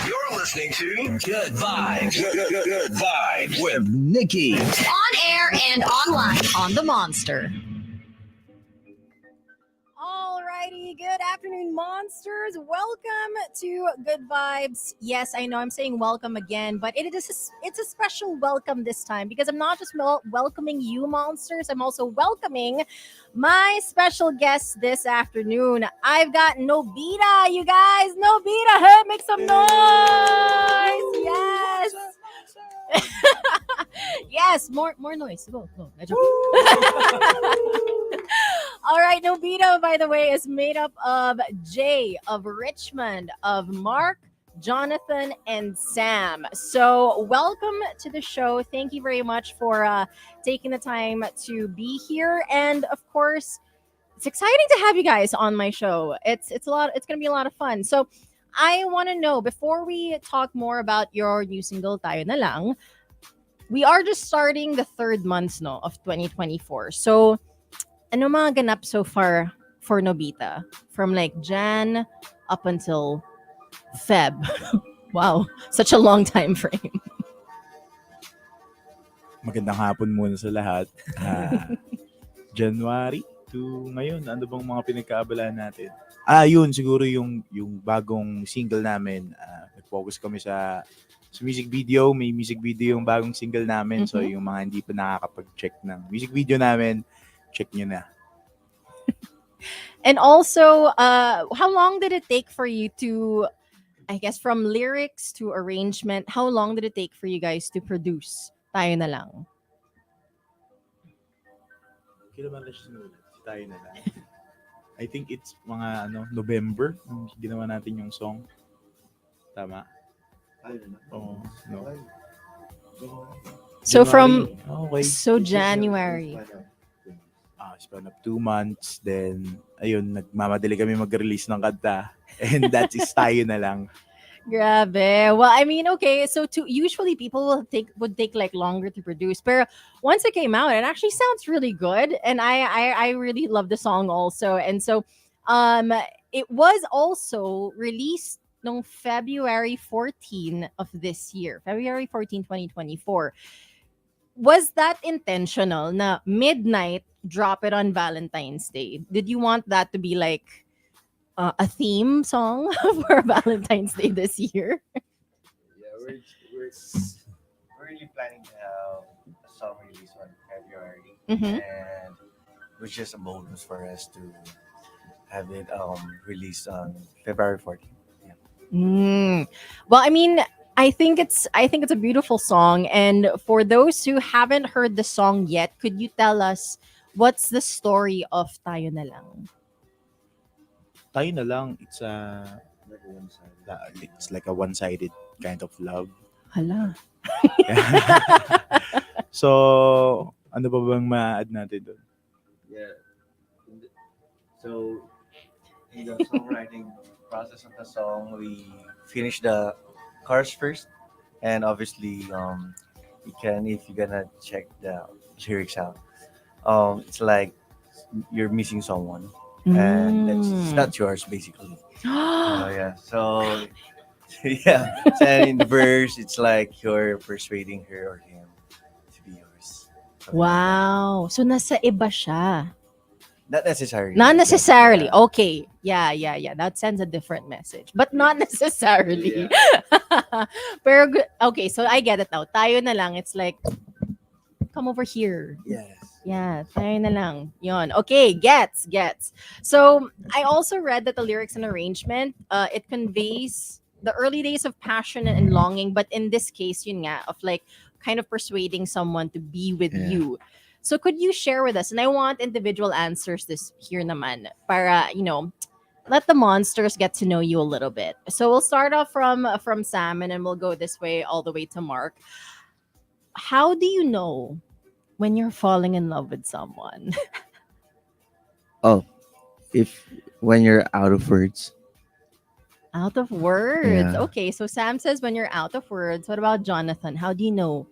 You're listening to Good Vibes. Good Vibes with Nikki. On air and online on the Monster. Alrighty, good afternoon, monsters. Welcome to Good Vibes. Yes, I know I'm saying welcome again, but it's a special welcome this time because I'm not just welcoming you, monsters. I'm also welcoming my special guest this afternoon. I've got Nobita, you guys. Nobita, hey, make some noise. Yes. Yes, more noise. Go. All right, Nobita, by the way, is made up of Jay, of Richmond, of Mark, Jonathan, and Sam. So, welcome to the show. Thank you very much for taking the time to be here, and of course, it's exciting to have you guys on my show. It's a lot. It's gonna be a lot of fun. So, I want to know before we talk more about your new single, Tayo Na Lang. We are just starting the third month no of 2024. So, ano mga ganap so far for Nobita? From like Jan up until Feb. Wow, such a long time frame. Magandang hapon muna sa lahat. January to ngayon, ano bang mga pinagkaabalaan natin? Yun, siguro yung bagong single namin. Nag-focus kami sa music video. May music video yung bagong single namin. So yung mga hindi pa nakakapag-check ng music video namin, check nyo na. And also, how long did it take for you to, I guess, from lyrics to arrangement, how long did it take for you guys to produce Tayo Na Lang? Kailan na sinulat? Tayo Na Lang. I think it's mga November nung ginawa natin yung song. Tama? Oh, no. So January. so January. Span of 2 months. Then, ayun, nagmamadali kami mag-release ng kanta. And that is Tayo Na Lang. Grabe. Well, I mean, okay, so usually people would take like longer to produce, but once it came out, it actually sounds really good, and I really love the song also. And so, it was also released on February 14 of this year, February 14, 2024. Was that intentional? Na midnight drop it on Valentine's Day? Did you want that to be like a theme song for Valentine's Day this year? Yeah, we're really planning to have a song release on February, and it was just a bonus for us to have it released on February 14th. Yeah. Well, I mean, I think it's a beautiful song, and for those who haven't heard the song yet, could you tell us what's the story of Tayo Na Lang? Tayo Na Lang, it's Like a one-sided. it's like a one-sided kind of love. Hala. So, ano ba bang ma-add natin doon? Yeah. So, in the songwriting process of the song, we finished the chorus first, and obviously, if you're gonna check the lyrics out, it's like you're missing someone, and it's not yours, basically. Yeah. So, yeah. And in the verse, it's like you're persuading her or him to be yours. Something like Wow. So nasa iba siya. that. Not necessarily. Not necessarily. Yeah. Okay. Yeah. That sends a different message. But not necessarily. Pero okay, so I get it now. Tayo Na Lang, it's like, come over here. Yes. Yeah, tayo na lang. Yon. Okay, gets. So, I also read that the lyrics and arrangement, it conveys the early days of passion and longing, but in this case, yun nga, of like kind of persuading someone to be with you. So, could you share with us, and I want individual answers this here naman, para, let the monsters get to know you a little bit. So, we'll start off from Sam, and then we'll go this way all the way to Mark. How do you know when you're falling in love with someone? When you're out of words. Out of words. Yeah. Okay, so Sam says when you're out of words. What about Jonathan? How do you know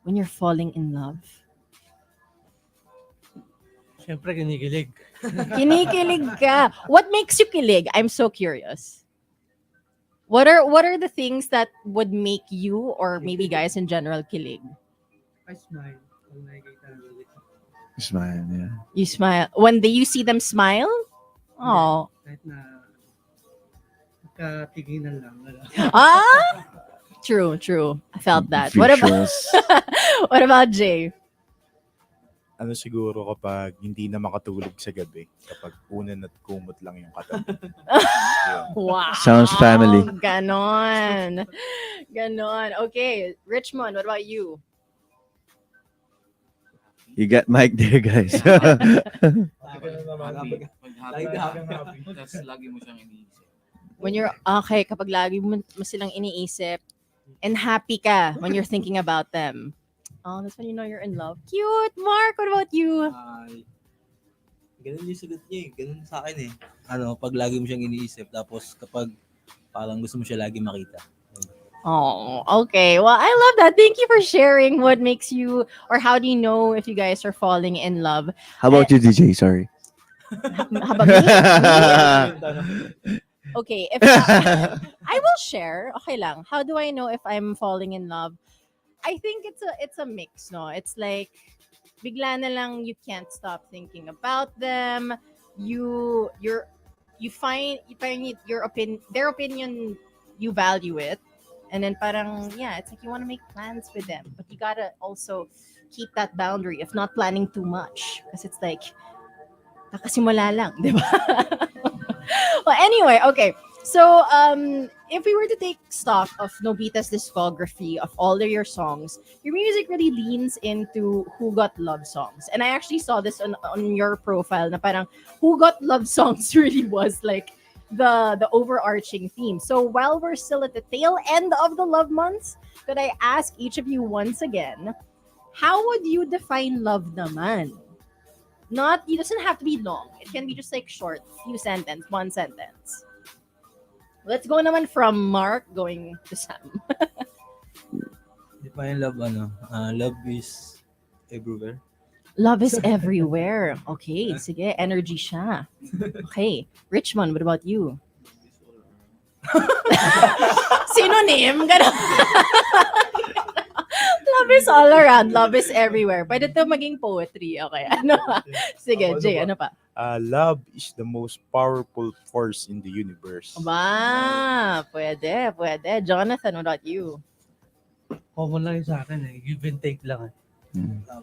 when you're falling in love? Siyempre, kinikilig. Kinikilig ka. What makes you kilig? I'm so curious. What are the things that would make you or maybe guys in general kilig? I smile pag nakikita namin ito. Smile, yeah. You smile when you see them smile. Oh, Kahit na magkatiginan lang. Wala. ah, true. I felt that. What about Visuals. what about Jay? Ano siguro kapag hindi na makatulog sa gabi, kapag unan at kumot lang yung katabi. Yun. Wow. Sounds family. Ganon. Okay, Richmond, what about you? You got mic there, guys. When you're okay, kapag lagi mo silang iniisip and happy ka when you're thinking about them. Oh, that's when you know you're in love. Cute. Mark, what about you? Ganun yung sagot niya eh. Ganun sa akin eh. Ano, pag lagi mo siyang iniisip, tapos kapag parang gusto mo siya lagi makita. Oh, okay. Well, I love that. Thank you for sharing what makes you, or how do you know if you guys are falling in love? How about you, DJ? Sorry. How about me? Okay, if I will share. Okay lang. How do I know if I'm falling in love? I think it's a mix, no? It's like bigla na lang you can't stop thinking about them. You find their opinion, you value it. And then parang, yeah, it's like you want to make plans with them. But you gotta also keep that boundary of not planning too much. Because it's like, kakasimula lang, di ba? Well, anyway, okay. So, if we were to take stock of Nobita's discography of all of your songs, your music really leans into Who Got Love Songs. And I actually saw this on your profile na parang Who Got Love Songs really was like the overarching theme. So while we're still at the tail end of the love months, could I ask each of you once again, how would you define love naman? Not, it doesn't have to be long. It can be just like short, one sentence. Let's go naman from Mark going to Sam. Define love, love is everywhere. Love is everywhere. Okay, sige, energy siya. Okay, Richmond, what about you? Synonym, gano'n. Love is all around. Love is everywhere. Pwede to maging poetry. Okay, ano pa? Sige, Jay, ano pa? Love is the most powerful force in the universe. Ba, pwede. Jonathan, what about you? Common lang yun sa akin eh. Give and take lang eh.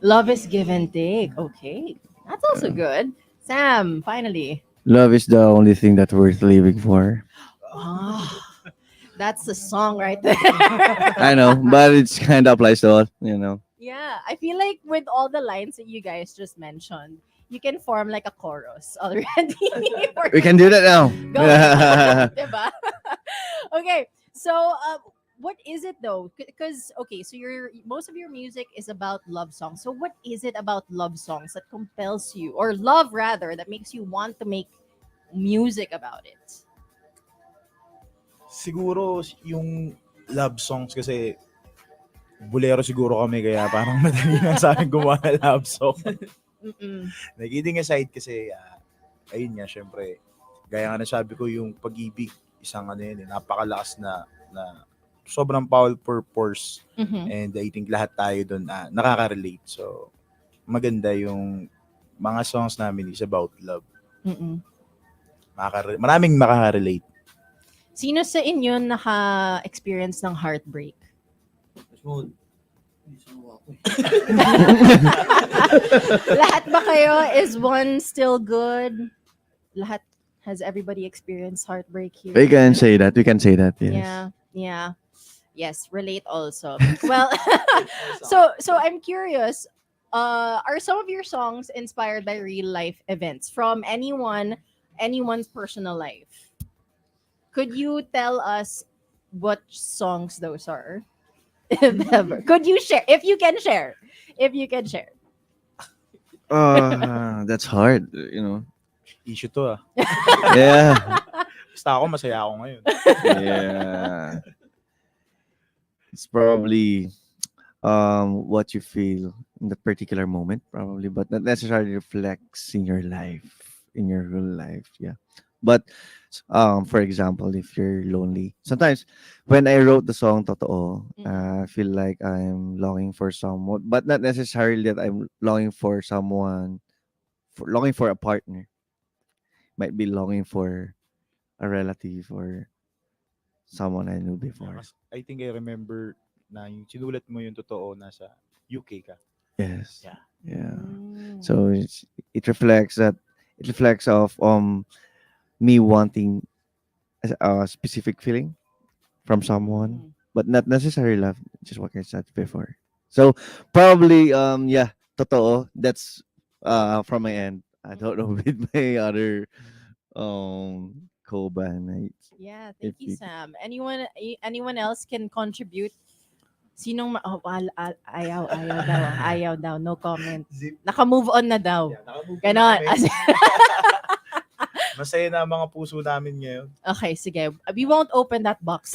Love is give and take. Okay, that's also good. Sam, finally. Love is the only thing that's worth living for. Ah, that's the song right there. I know, but it's kind of applies to all, you know. Yeah, I feel like with all the lines that you guys just mentioned, you can form like a chorus already. We can do that now. Go. Diba? Okay, so what is it though? Because okay, so most of your music is about love songs. So what is it about love songs that compels you, or love rather, that makes you want to make music about it? Siguro yung love songs kasi bolero siguro kami kaya parang madali lang sa akin gumawa ng love song. Kidding aside kasi ayun nga syempre gaya nga nasabi ko yung pag-ibig isang napakalakas na sobrang powerful force and I think lahat tayo doon nakaka-relate. So maganda yung mga songs namin is about love. Maraming makaka-relate. Sino sa inyo naka-experience ng heartbreak? Smooth. Lahat ba kayo? Is one still good? Lahat, has everybody experienced heartbreak here? We can say that. Yes. Yeah. Yes, relate also. Well, so I'm curious, are some of your songs inspired by real life events from anyone's personal life? Could you tell us what songs those are? If ever. Could you share? If you can share. That's hard, you know. Issue to Yeah. Basta ako masaya ako ngayon. Yeah. It's probably what you feel in the particular moment, probably, but not necessarily reflects in your life, in your real life. Yeah. But For example, if you're lonely, sometimes when I wrote the song "Totoo," Mm-mm. I feel like I'm longing for someone, but not necessarily that I'm longing for someone, longing for a partner. Might be longing for a relative or someone I knew Yeah, before. kasi I think I remember na yung sinulat mo yung totoo nasa UK ka. Yes. Yeah. Yeah. Mm. So it reflects that, it reflects of me wanting a specific feeling from someone, Mm. but not necessarily love. Just what I said before. So probably yeah, totoo. That's from my end. I don't know with my other co-bandmates. Yeah, thank If you, you Sam. Anyone else can contribute? Sinong ayaw daw, ayaw daw, no comment. Naka-move on na daw. Yeah, nakamove on Ganon. kami. Masaya na ang mga puso namin ngayon. Okay, sige. We won't open that box.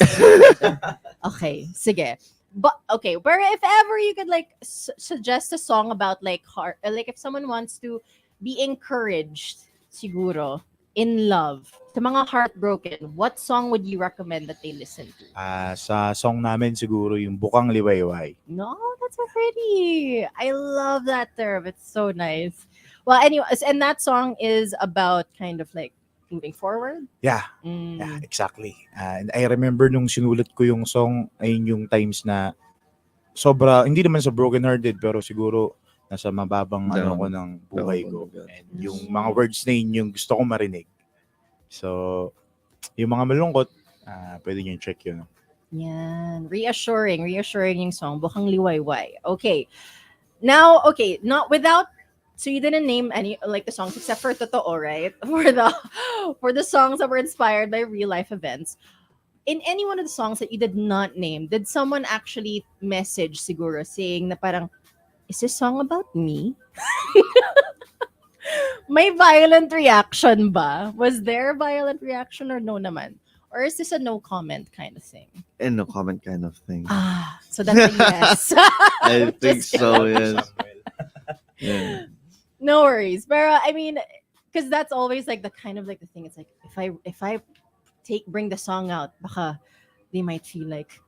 Okay, sige. But okay, where if ever you could like suggest a song about like heart, like if someone wants to be encouraged, siguro in love, sa mga heartbroken, what song would you recommend that they listen to? Sa song namin siguro yung Bukang Liwayway. No, that's so pretty. I love that term. It's so nice. Well, anyways, and that song is about kind of like moving forward. Yeah, Mm. yeah, exactly. And I remember nung sinulat ko yung song, ayun yung times na sobra, hindi naman sa broken-hearted, pero siguro nasa mababang ano Down. ko ng buhay Down ko. on the God. And yung mga words na yun yung gusto kong marinig. So, yung mga malungkot, pwede nyo check yun. Yan. Reassuring yung song. Bukang liwayway. Okay. Now, okay, not without, so you didn't name any like the songs except for Totoo, right? For the songs that were inspired by real life events. In any one of the songs that you did not name, did someone actually message siguro saying na parang, is this song about me? May violent reaction ba? Was there a violent reaction or no naman? Or is this a no comment kind of thing? and no comment kind of thing. So that's a yes. I think Just so. kidding. Yes. Yeah. No worries. But I mean, because that's always like the kind of like the thing. It's like if I bring the song out, baka they might feel like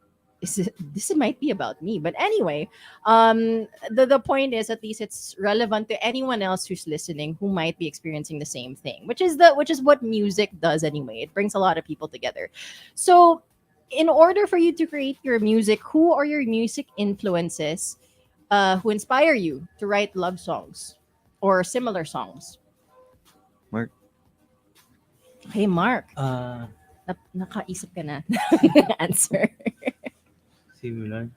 this might be about me. But anyway, the point is at least it's relevant to anyone else who's listening who might be experiencing the same thing, which is what music does anyway. It brings a lot of people together. So in order for you to create your music, who are your music influences who inspire you to write love songs or similar songs? Mark. Hey, Mark. Nakaisip ka na. Answer. Similar.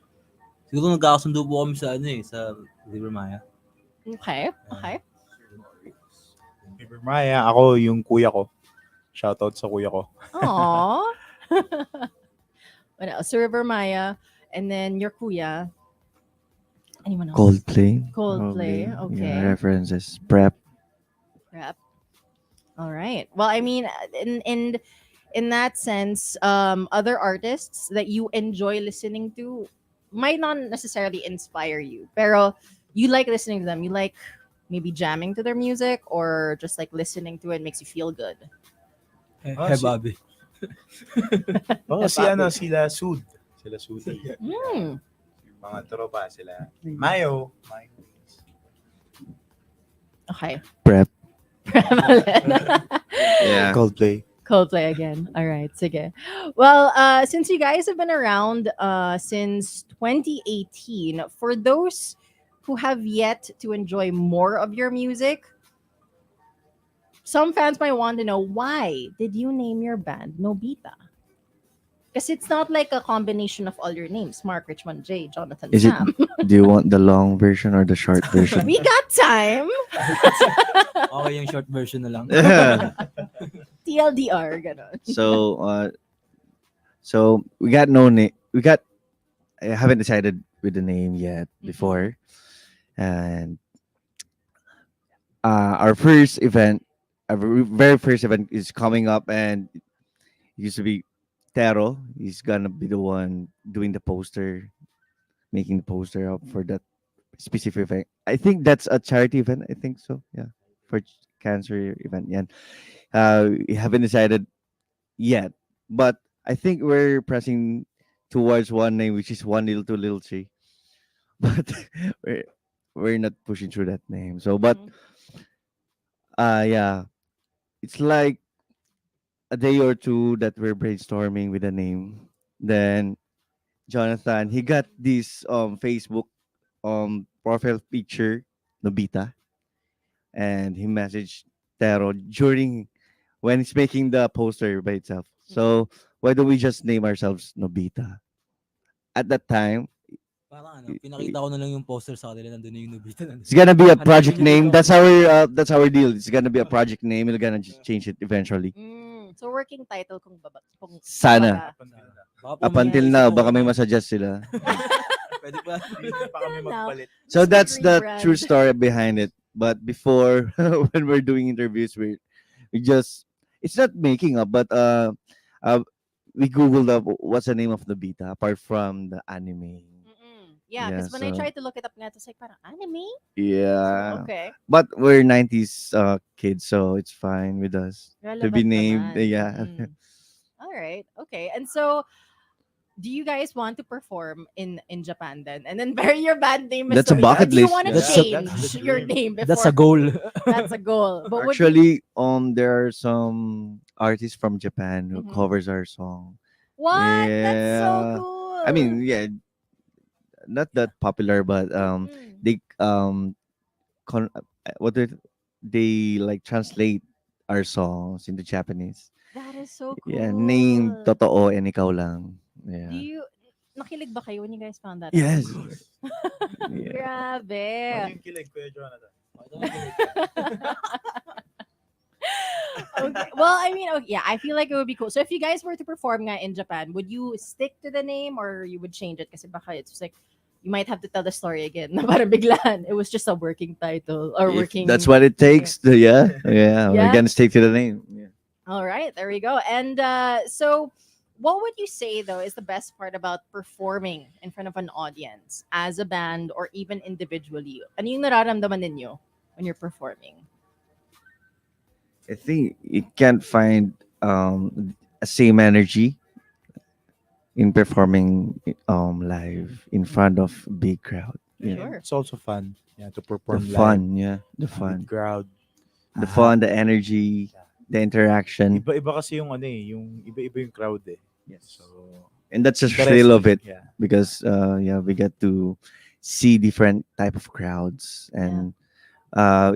Siguro nagkakasundo po kami sa sa River Maya. Okay. River Maya, ako yung kuya ko. Shoutout sa kuya ko. Aww. What else? So River Maya, and then your kuya. Anyone else? Coldplay. Coldplay, Probably. okay. Yeah, references. Prep. Rap. All right. Well, I mean, in that sense, other artists that you enjoy listening to might not necessarily inspire you, pero you like listening to them. You like maybe jamming to their music or just like listening to it makes you feel good. Hey, si- Bobby. Sila Sud. Sila Sud. Mm. Yung mga tropa, sila Mayo. Okay. Prep. Yeah. Coldplay. Coldplay again. All right, sige. Well, since you guys have been around since 2018, for those who have yet to enjoy more of your music, some fans might want to know, why did you name your band Nobita? Because it's not like a combination of all your names: Mark, Richmond, J, Jonathan, Is it? Sam. Do you want the long version or the short version? We got time. Okay, yung short version na lang. TLDR, ganon. So we got no name. I haven't decided with the name yet before, and our first event, our very first event is coming up, and it used to be Tero. He's gonna be the one doing the poster, making the poster up for that specific event. I think that's a charity event. I think so. Yeah, for cancer event. Yeah. We haven't decided yet, but I think we're pressing towards one name, which is one little two little tree. But we're we're not pushing through that name. So, but Mhm. yeah, it's like a day or two that we're brainstorming with a name. Then Jonathan, he got this Facebook profile picture, Nobita, and he messaged Tero during when he's making the poster by itself. Mhm. So why don't we just name ourselves Nobita? At that time, Parang i- i- pinakita ko na lang yung poster sa kanila, nandun na yung Nobita. it's gonna be a Hanapin project niyo dito name. ako. That's our deal. It's gonna be a project name. We're gonna just change it eventually. So working title kung Sana. kumbaga. Baka po Up may until naisip now, ako baka may na. masuggest sila. Pwede ba? Hindi pa kami Now, magpalit. So Just that's the rebrand. true story behind it. But before, when we're doing interviews, we just it's not making up, but uh we googled up what's the name of the beta apart from the anime. Yeah, Yeah, because when I so tried to look it up nga, it's like parang anime? So, yeah. okay. But we're 90s kids, so it's fine with us to be Relevant named. naman. Yeah. All right. Okay. And so, do you guys want to perform in Japan then? And then bear your band name, That's a Mr. Or bucket do you list, want to yeah. change That's the your dream. name before? That's a goal. That's a goal. But would you? Actually, there are some artists from Japan who Mhm. covers our song. What? That's so Yeah. cool. I mean, yeah, not that popular, but Mm. they what they like translate our songs into Japanese. That is so cool. Yeah, name Totoo and Ikaw Lang. Do Yeah. you nakilig ba kayo when you guys found that Yes. out? Yeah. Grabe. Ano yung kilig, Kuya Jonathan? Okay. Well, I mean, okay, yeah, I feel like it would be cool. So if you guys were to perform nga in Japan, would you stick to the name or you would change it? Kasi baka it's just like you might have to tell the story again. Na parang biglaan. It was just a working title or If working. that's what it takes. Yeah. We're Yeah. gonna stick to the name. Yeah. All right, there we go. And so, what would you say though is the best part about performing in front of an audience as a band or even individually? Ano yung nararamdaman ninyo when you're performing? I think you can't find a same energy in performing live in front of big crowd. Yeah. Sure. It's also fun. Yeah, to The perform live. fun, yeah. The With fun. crowd. The fun, the energy, the interaction. Iba-iba kasi yung ano eh, yung iba-iba yung crowd eh. Yes. So, And that's the thrill of it Yeah. because yeah, we get to see different type of crowds and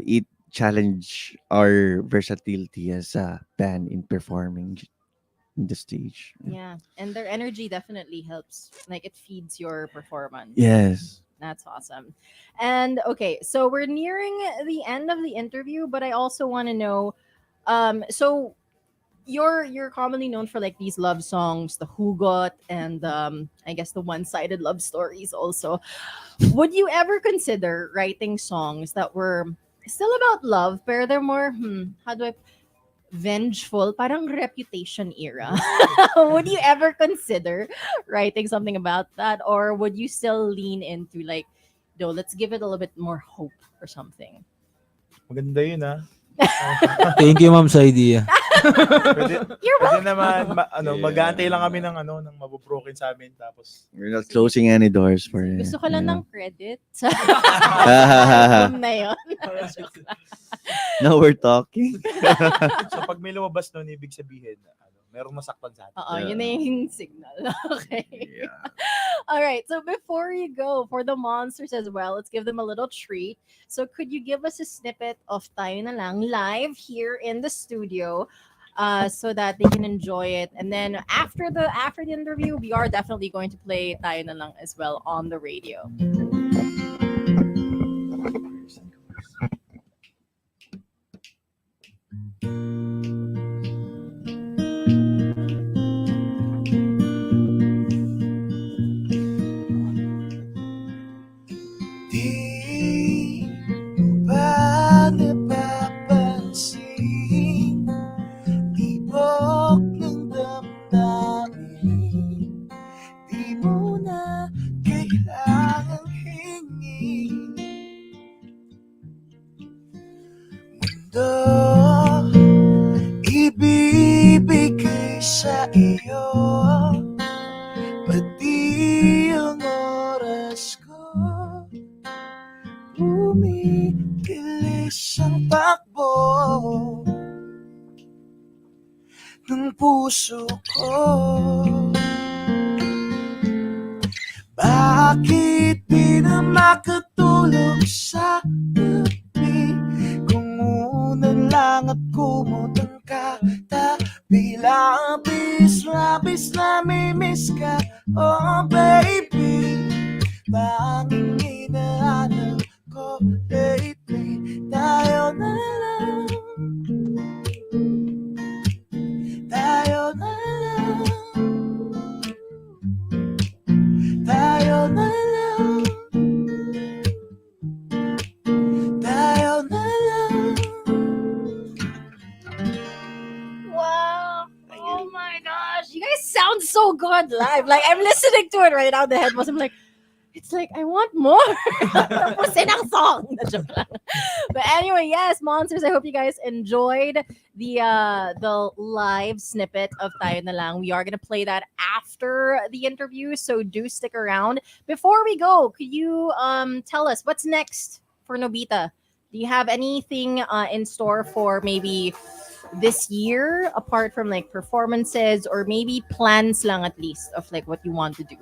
it challenge our versatility as a band in performing in the stage. Yeah, and their energy definitely helps. Like it feeds your performance. Yes. That's awesome. And okay, so we're nearing the end of the interview, but I also want to know, so you're commonly known for like these love songs, the hugot, and I guess the one-sided love stories also. Would you ever consider writing songs that were still about love, but they're more, how do I, vengeful, parang Reputation era? Would you ever consider writing something about that, or would you still lean into like, no, let's give it a little bit more hope or something? Maganda yun ah. Thank you, ma'am, sa idea. Pwede, You're pwede welcome. naman, Yeah. mag-aantay lang kami ng ng mabubroken sa amin. Tapos, We're not closing any doors for it. Gusto ko lang Yeah. ng credit sa album na yun. Now we're talking. so pag may lumabas nun, ibig sabihin, merong masaktan sa atin. Oo, yun na yung signal. Okay. Yeah. All right. So before you go, for the monsters as well, let's give them a little treat. So could you give us a snippet of Tayo Na Lang live here in the studio, so that they can enjoy it? And then after the interview, we are definitely going to play Tayo Na Lang as well on the radio. Di ba napapansin tibok ng damdamin di mo na kailangang hingin mundo ibibigay sa iyo, pati ang oras ko, bumibilis ang takbo ng puso ko. Bakit di na makatulog sa gabi kung unan lang at kumutang ka tabi? Labis na mimiss ka, oh baby. Banging inaanap ko lately. Tayo na lang, tayo na lang, tayo na lang, tayo na lang. Wow. Oh my gosh. You guys sound so good live. Like, I'm listening to it right now in the headphones. I'm like, it's like, I want more. Tapusin ang song. Joke lang. But anyway, yes, Monsters, I hope you guys enjoyed the live snippet of Tayo Na Lang. We are going to play that after the interview, so do stick around. Before we go, could you tell us what's next for Nobita? Do you have anything in store for maybe this year, apart from like performances, or maybe plans lang at least of like what you want to do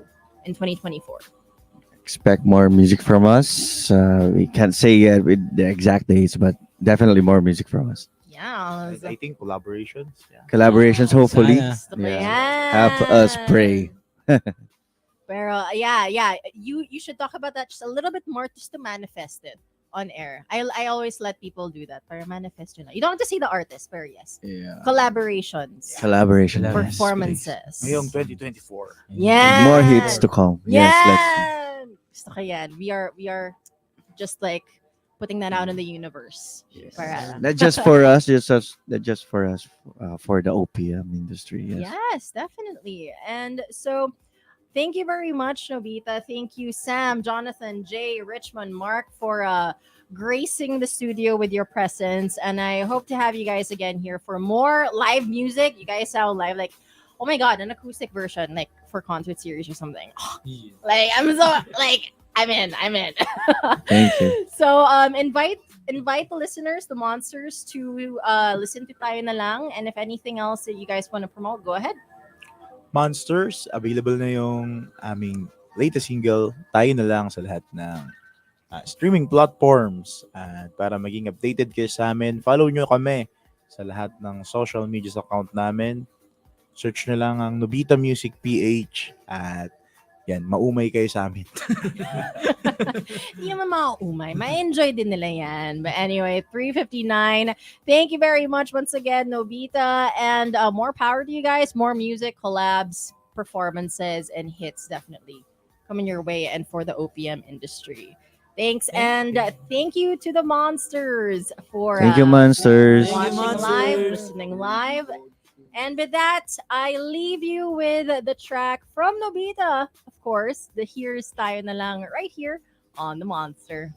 in 2024? Expect more music from us. We can't say yet with the exact dates, but definitely more music from us. Yeah. I think collaborations. Yeah. Collaborations, hopefully. Sana. Gusto ko yan. Have us pray. Pero yeah, you should talk about that just a little bit more, just to manifest it on air. I always let people do that. Para manifest yun. You don't have to see the artist, pero yes. Yeah. Collaborations. Collaboration. Yes, Performances. Ngayong 2024. Yeah. More hits to come. Yes, let's. Gusto ko yan. We are just like putting that out in the universe. Para. Not just for us, not just for us, for the OPM industry. Yes. Yes, definitely. And so, thank you very much, Nobita. Thank you, Sam, Jonathan, Jay, Richmond, Mark, for gracing the studio with your presence. And I hope to have you guys again here for more live music. You guys sound live like, oh my God, an acoustic version, like for concert series or something. Like, I'm so, like, I'm in. Thank you. So, invite the listeners, the Monsters, to listen to Tayo Na Lang. And if anything else that you guys want to promote, go ahead. Monsters, available na yung aming latest single, Tayo Na Lang, sa lahat ng streaming platforms. At para maging updated kayo sa amin, follow nyo kami sa lahat ng social media account namin. Search na lang ang Nobita Music PH at yan, maumay kayo sa amin. Hindi naman mauumay. Ma-enjoy din nila yan. But anyway, 3:59. Thank you very much once again, Nobita. And more power to you guys. More music, collabs, performances, and hits definitely coming your way and for the OPM industry. Thanks. And thank you to the Monsters for Thank you, Monsters. watching live, listening live. And with that, I leave you with the track from Nobita, of course. The Here's Tayo Na Lang right here on The Monster.